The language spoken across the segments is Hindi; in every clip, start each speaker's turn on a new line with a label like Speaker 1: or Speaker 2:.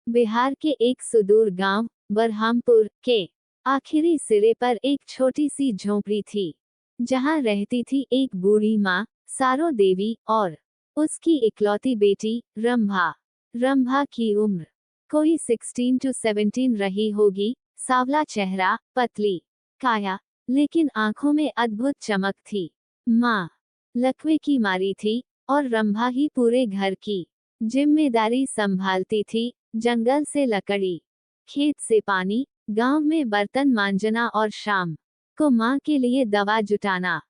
Speaker 1: बिहार के एक सुदूर गांव बरहामपुर के आखिरी सिरे पर एक छोटी सी झोंपड़ी थी, जहां रहती थी एक बूढ़ी माँ सारो देवी और उसकी इकलौती बेटी रंभा। रंभा की उम्र कोई 16 to 17 रही होगी। सांवला चेहरा, पतली काया, लेकिन आंखों में अद्भुत चमक थी। माँ लकवे की मारी थी और रंभा ही पूरे घर की जिम्मेदारी संभालती थी। जंगल से लकड़ी, खेत से पानी, गांव में बर्तन मांजना और शाम को माँ के लिए दवा जुटाना।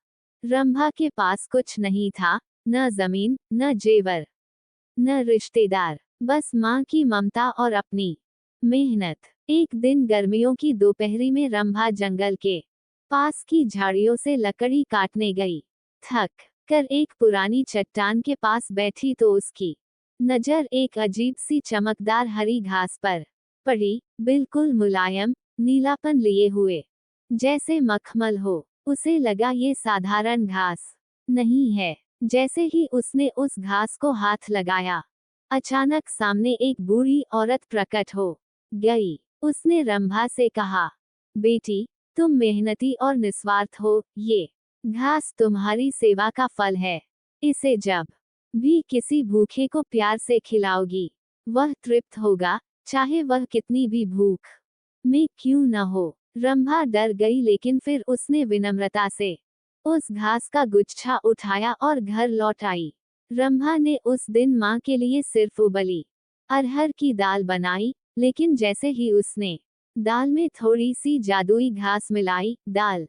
Speaker 1: रंभा के पास कुछ नहीं था, न जमीन, न जेवर, न रिश्तेदार, बस माँ की ममता और अपनी मेहनत। एक दिन गर्मियों की दोपहरी में रंभा जंगल के पास की झाड़ियों से लकड़ी काटने गई। थक कर एक पुरानी चट्टान के पास बैठी तो उसकी नजर एक अजीब सी चमकदार हरी घास पर पड़ी, बिल्कुल मुलायम, नीलापन लिए हुए, जैसे मखमल हो। उसे लगा ये साधारण घास नहीं है। जैसे ही उसने उस घास को हाथ लगाया, अचानक सामने एक बूढ़ी औरत प्रकट हो गई। उसने रंभा से कहा, बेटी, तुम मेहनती और निस्वार्थ हो, ये घास तुम्हारी सेवा का फल है। इसे जब भी किसी भूखे को प्यार से खिलाओगी, वह तृप्त होगा, चाहे वह कितनी भी भूख में क्यों न हो। रंभा डर गई, लेकिन फिर उसने विनम्रता से उस घास का गुच्छा उठाया और घर लौट आई। रंभा ने उस दिन माँ के लिए सिर्फ उबली अरहर की दाल बनाई, लेकिन जैसे ही उसने दाल में थोड़ी सी जादुई घास मिलाई, दाल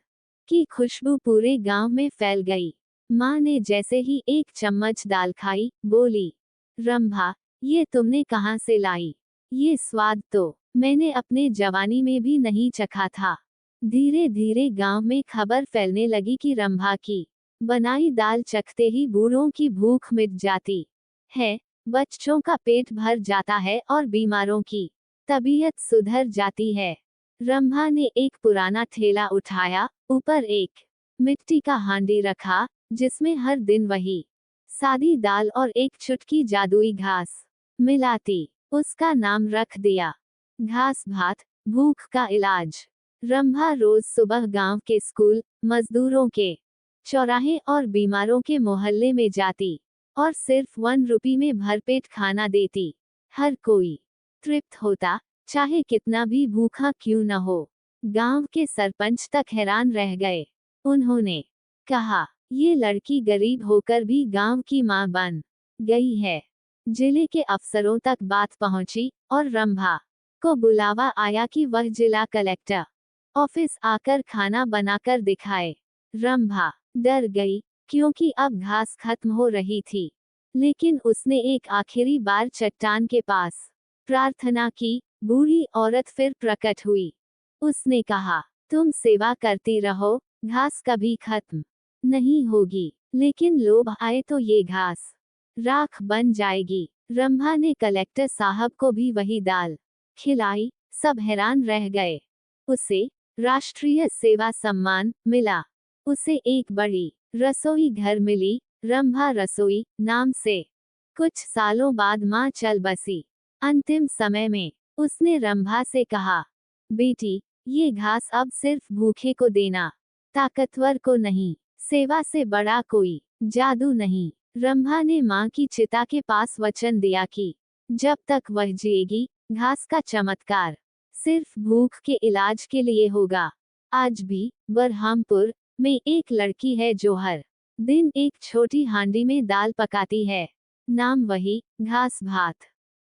Speaker 1: की खुशबू पूरे गांव में फैल गई। माँ ने जैसे ही एक चम्मच दाल खाई, बोली, रंभा, ये तुमने कहाँ से लाई? ये स्वाद तो मैंने अपने जवानी में भी नहीं चखा था। धीरे धीरे गांव में खबर फैलने लगी कि रंभा की बनाई दाल चखते ही बूढ़ों की भूख मिट जाती है, बच्चों का पेट भर जाता है और बीमारों की तबीयत सुधर जाती है। रंभा ने एक पुराना ठेला उठाया, ऊपर एक मिट्टी का हांडी रखा, जिसमें हर दिन वही सादी दाल और एक चुटकी जादुई घास मिलाती। उसका नाम रख दिया घास भात, भूख का इलाज। रंभा रोज सुबह गांव के स्कूल, मजदूरों के चौराहे और बीमारों के मोहल्ले में जाती और सिर्फ 1 रुपये में भरपेट खाना देती। हर कोई तृप्त होता, चाहे कितना भी भूखा क्यों न हो। गांव के सरपंच तक हैरान रह गए। उन्होंने कहा, ये लड़की गरीब होकर भी गांव की मां बन गई है। जिले के अफसरों तक बात पहुंची और रंभा को बुलावा आया कि वह जिला कलेक्टर ऑफिस आकर खाना बनाकर दिखाए। रंभा डर गई, क्योंकि अब घास खत्म हो रही थी, लेकिन उसने एक आखिरी बार चट्टान के पास प्रार्थना की। बूढ़ी औरत फिर प्रकट हुई। उसने कहा, तुम सेवा करती रहो, घास कभी खत्म नहीं होगी, लेकिन लोभ आए तो ये घास राख बन जाएगी। रंभा ने कलेक्टर साहब को भी वही दाल खिलाई। सब हैरान रह गए। उसे राष्ट्रीय सेवा सम्मान मिला। उसे एक बड़ी रसोई घर मिली, रंभा रसोई नाम से। कुछ सालों बाद माँ चल बसी। अंतिम समय में उसने रंभा से कहा, बेटी, ये घास अब सिर्फ भूखे को देना, ताकतवर को नहीं। सेवा से बड़ा कोई जादू नहीं। रंभा ने माँ की चिता के पास वचन दिया कि जब तक वह जिएगी, घास का चमत्कार सिर्फ भूख के इलाज के लिए होगा। आज भी बरहामपुर में एक लड़की है जो हर दिन एक छोटी हांडी में दाल पकाती है। नाम वही घास भात।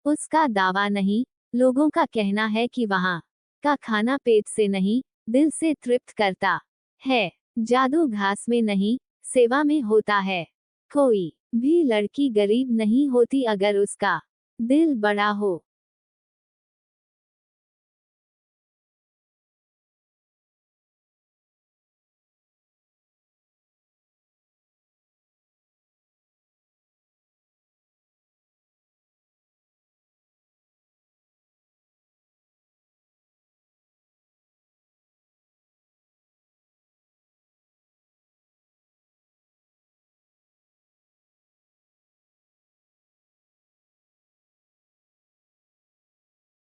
Speaker 1: उसका दावा नहीं, लोगों का कहना है कि वहाँ का खाना पेट से नहीं, दिल से तृप्त करता है। जादू घास में नहीं, सेवा में होता है। कोई भी लड़की गरीब नहीं होती अगर उसका दिल बड़ा हो।